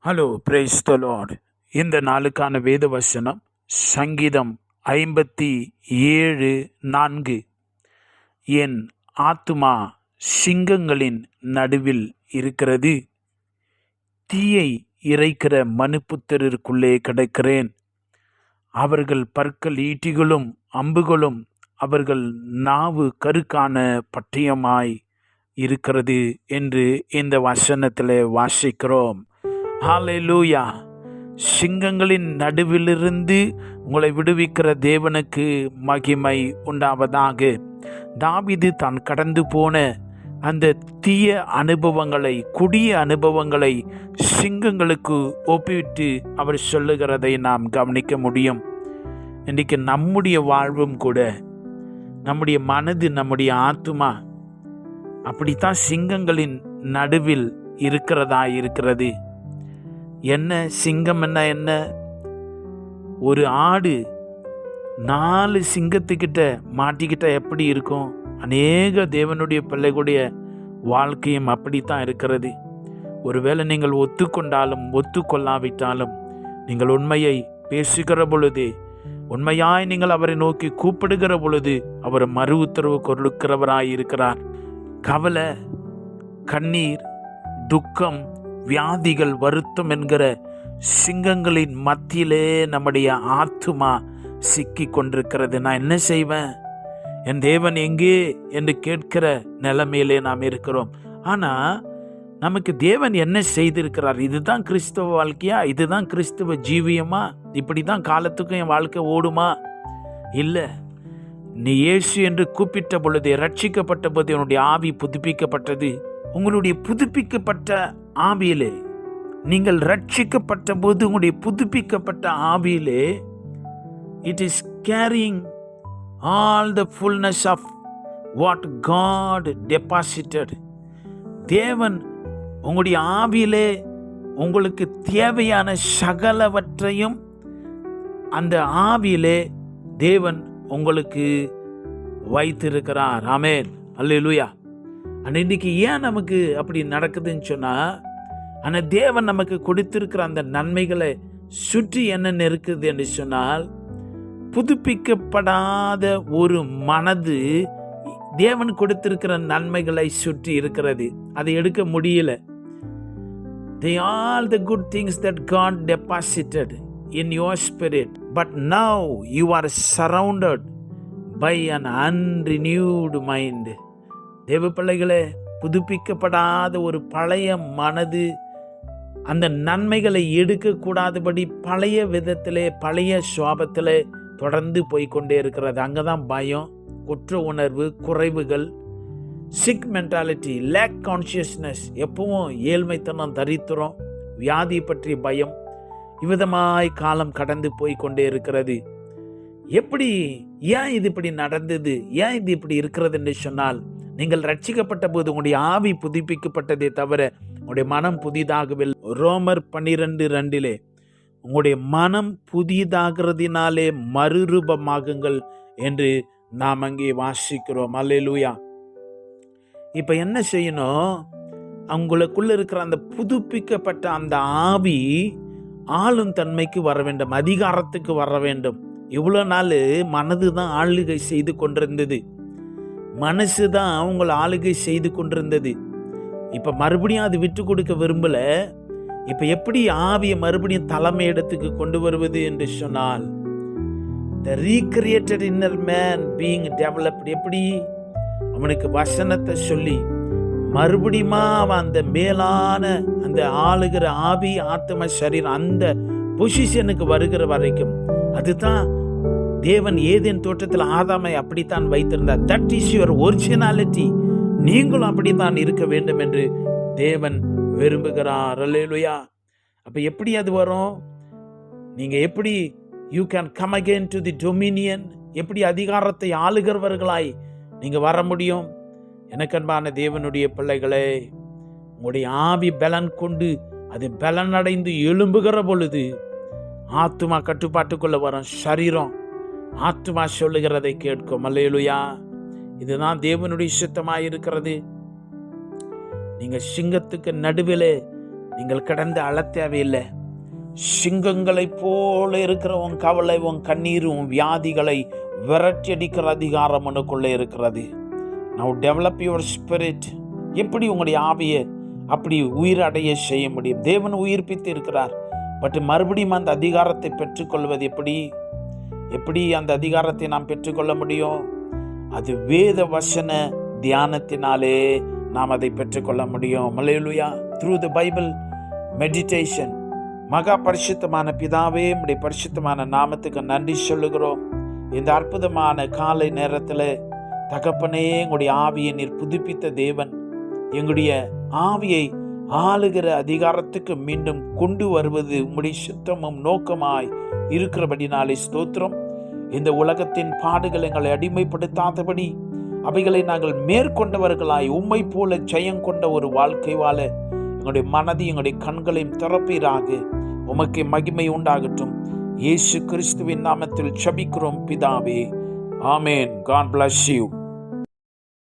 Hello, praise the Lord. இந்த நாளுக்கான வேத வசனம் சங்கீதம் 57:4. என் ஆத்துமா சிங்கங்களின் நடுவில் இருக்கிறது, தீயை இறைக்கிற மனுப்புத்திரருக்குள்ளே கிடக்கிறேன். அவர்கள் பற்கள் ஈட்டிகளும் அம்புகளும் அவர்கள் நாவு கருக்கான பட்டயமாய் இருக்கிறது என்று இந்த வசனத்தில் வாசிக்கிறோம். ஹல்லேலூயா. சிங்கங்களின் நடுவிலிருந்து உங்களை விடுவிக்கிற தேவனுக்கு மகிமை உண்டாவதாக. தாவீது தான் கடந்து போன அந்த தீய அனுபவங்களை, கொடிய அனுபவங்களை சிங்கங்களுக்கு ஒப்பிட்டு அவர் சொல்லுகிறதை நாம் கவனிக்க முடியும். இன்றைக்கு நம்முடைய வாழ்வும் கூட, நம்முடைய மனது, நம்முடைய ஆத்துமா அப்படித்தான் சிங்கங்களின் நடுவில் இருக்கிறது. என்ன சிங்கம் என்ன? ஒரு ஆடு 4 சிங்கத்துக்கிட்ட மாட்டிக்கிட்ட எப்படி இருக்கும்? அநேக தேவனுடைய பிள்ளைகளுடைய வாழ்க்கையும் அப்படித்தான் இருக்கிறது. ஒருவேளை நீங்கள் ஒத்துக்கொண்டாலும் ஒத்துக்கொள்ளாவிட்டாலும், நீங்கள் உண்மையை பேசுகிற பொழுது, உண்மையாய் நீங்கள் அவரை நோக்கி கூப்பிடுகிற பொழுது அவர் மறு உத்தரவு கொடுக்கிறவராய் இருக்கிறார். கவலை, கண்ணீர், துக்கம், வியாதிகள், வருத்தம் என்கிற சிங்கங்களின் மத்தியிலே நம்முடைய ஆத்துமா சிக்கி கொண்டிருக்கிறது. நான் என்ன செய்வேன்? என் தேவன் எங்கே என்று கேட்கிற நிலைமையிலே நாம் இருக்கிறோம். ஆனால் நமக்கு தேவன் என்ன செய்திருக்கிறார்? இதுதான் கிறிஸ்தவ வாழ்க்கையா? இதுதான் கிறிஸ்தவ ஜீவியமா? இப்படி தான் காலத்துக்கும் என் வாழ்க்கை ஓடுமா? இல்லை. நீ இயேசு என்று கூப்பிட்ட பொழுது, ரட்சிக்கப்பட்ட போது என்னுடைய ஆவி புதுப்பிக்கப்பட்டது. உங்களுடைய புதுப்பிக்கப்பட்ட ஆவியிலே, நீங்கள் ரட்சிக்கப்பட்ட போது உங்களுடைய புதுப்பிக்கப்பட்ட ஆவியிலே, it is carrying all the fullness of what God deposited. தேவன் உங்களுடைய ஆவியிலே உங்களுக்கு தேவையான சகலவற்றையும் அந்த ஆவியிலே தேவன் உங்களுக்கு வைத்திருக்கிறார். ஆமென், அல்லேலூயா. இன்னைக்கு ஏன் நமக்கு அப்படி நடக்குதுன்னு சொன்னால், ஆனால் தேவன் நமக்கு கொடுத்திருக்கிற அந்த நன்மைகளை சுற்றி என்ன இருக்குது என்று சொன்னால், புதுப்பிக்கப்படாத ஒரு மனது தேவன் கொடுத்திருக்கிற நன்மைகளை சுற்றி இருக்கிறது. அதை எடுக்க முடியல. They all the good things that God deposited in your spirit, but now you are surrounded by an unrenewed mind. தேவ பிள்ளைகளே, புதுப்பிக்கப்படாத ஒரு பழைய மனது அந்த நன்மைகளை எடுக்கக்கூடாதபடி பழைய விதத்திலே, பழைய சுவாபத்திலே தொடர்ந்து போய்கொண்டே இருக்கிறது. அங்கே தான் பயம், குற்ற உணர்வு, குறைவுகள், சிக் மென்டாலிட்டி, லேக் கான்சியஸ்னஸ், எப்பவும் ஏழ்மைத்தனம், தரித்திரம், வியாதி பற்றிய பயம், இவ்விதமாய் காலம் கடந்து போய்கொண்டே இருக்கிறது. எப்படி, ஏன் இது இப்படி நடந்தது? ஏன் இது இப்படி இருக்கிறது என்று சொன்னால், நீங்கள் ரட்சிக்கப்பட்ட போது உங்களுடைய ஆவி புதுப்பிக்கப்பட்டதே தவிர உங்களுடைய மனம் புதிதாகவில்லை. ரோமர் 12:2 உங்களுடைய மனம் புதிதாகிறதினாலே மறுரூபமாகுங்கள் என்று நாம் அங்கே வாசிக்கிறோம். அல்லேலூயா. இப்போ என்ன செய்யணும்? அவங்களுக்குள்ள இருக்கிற அந்த புதுப்பிக்கப்பட்ட அந்த ஆவி ஆளும் தன்மைக்கு வர வேண்டும், அதிகாரத்துக்கு வர வேண்டும். இவ்வளோ நாள் மனது தான் ஆளுகை செய்து கொண்டிருந்தது, மனசு தான் அவங்களை ஆளுகை செய்து கொண்டிருந்தது. இப்போ மறுபடியும் அது விட்டு கொடுக்க விரும்பல. இப்போ எப்படி ஆவியை மறுபடியும் தலைமை இடத்துக்கு கொண்டு வருவது என்று சொன்னால், the recreated inner man being developed. எப்படி? அவனுக்கு வசனத்தை சொல்லி மறுபடியும் அவன் அந்த மேலான அந்த ஆளுகிற ஆவி, ஆத்ம, சரீரம் அந்த பொசிஷனுக்கு வருகிற வரைக்கும், அதுதான் தேவன் ஏதேன் தோட்டத்தில் ஆதாமை அப்படித்தான் வைத்திருந்தார். That is your originality. நீங்களும் அப்படித்தான் இருக்க வேண்டும் என்று தேவன் விரும்புகிறார். அல்லேலூயா. அப்ப எப்படி அது வரும்? நீங்க எப்படி you can come again to the Dominion, எப்படி அதிகாரத்தை ஆளுகிறவர்களாய் நீங்க வர முடியும்? எனக்கு அன்பான தேவனுடைய பிள்ளைகளே, உங்களுடைய ஆவி பலன் கொண்டு அது பலன் அடைந்து எழும்புகிற பொழுது ஆத்துமா கட்டுப்பாட்டுக்குள்ள வரும். சரீரம், ஆத்துமா சொல்லுகிறதை கேட்கும். அல்லேலூயா. இதுதான் தேவனுடைய சித்தமாய் இருக்கிறது. நீங்க சிங்கத்துக்கு நடுவிலே நீங்கள் கிடந்து அழ தேவையில்லை. சிங்கங்களைப் போல இருக்கிற உன் கவலை, உன் கண்ணீர், உன் வியாதிகளை விரட்டி அடிக்கிற அதிகாரம் உனக்குள்ளே இருக்கிறது. Now develop your spirit. எப்படி உங்களுடைய ஆவியை அப்படி உயிரடைய செய்ய முடியும்? தேவன் உயிர்ப்பித்து இருக்கிறார். பட் மறுபடியும் அந்த அதிகாரத்தை பெற்றுக்கொள்வது எப்படி அந்த அதிகாரத்தை நாம் பெற்றுக்கொள்ள முடியும்? அது வேத வசன தியானத்தினாலே நாம் அதை பெற்றுக்கொள்ள முடியும். Hallelujah. Through the Bible meditation. மகா பரிசுத்தமான பிதாவே, உம்முடைய பரிசுத்தமான நாமத்துக்கு நன்றி சொல்லுகிறோம். இந்த அற்புதமான காலை நேரத்தில் தகப்பனே, எங்களுடைய ஆவியை நீர் புதுப்பித்த தேவன். எங்களுடைய ஆவியை ஆளுகிற அதிகாரத்துக்கு மீண்டும் கொண்டு வருவது உம்முடைய சுத்தமும் நோக்கமாய் இருக்கிறபடினாலே ஸ்தோத்திரம். இந்த உலகத்தின் பாடுகள் எங்களை அடிமைப்படுத்தாதபடி அவைகளை நாங்கள் மேற்கொண்டவர்களாய் உம்மை போல ஜெயம் கொண்ட ஒரு வாழ்க்கை வாழ எங்களுடைய மனதை, எங்களுடைய கண்களையும் திறப்பீராக. உமக்கு மகிமை உண்டாகட்டும். இயேசு கிறிஸ்துவின் நாமத்தில் ஜெபிக்கிறோம் பிதாவே. ஆமென். God bless you.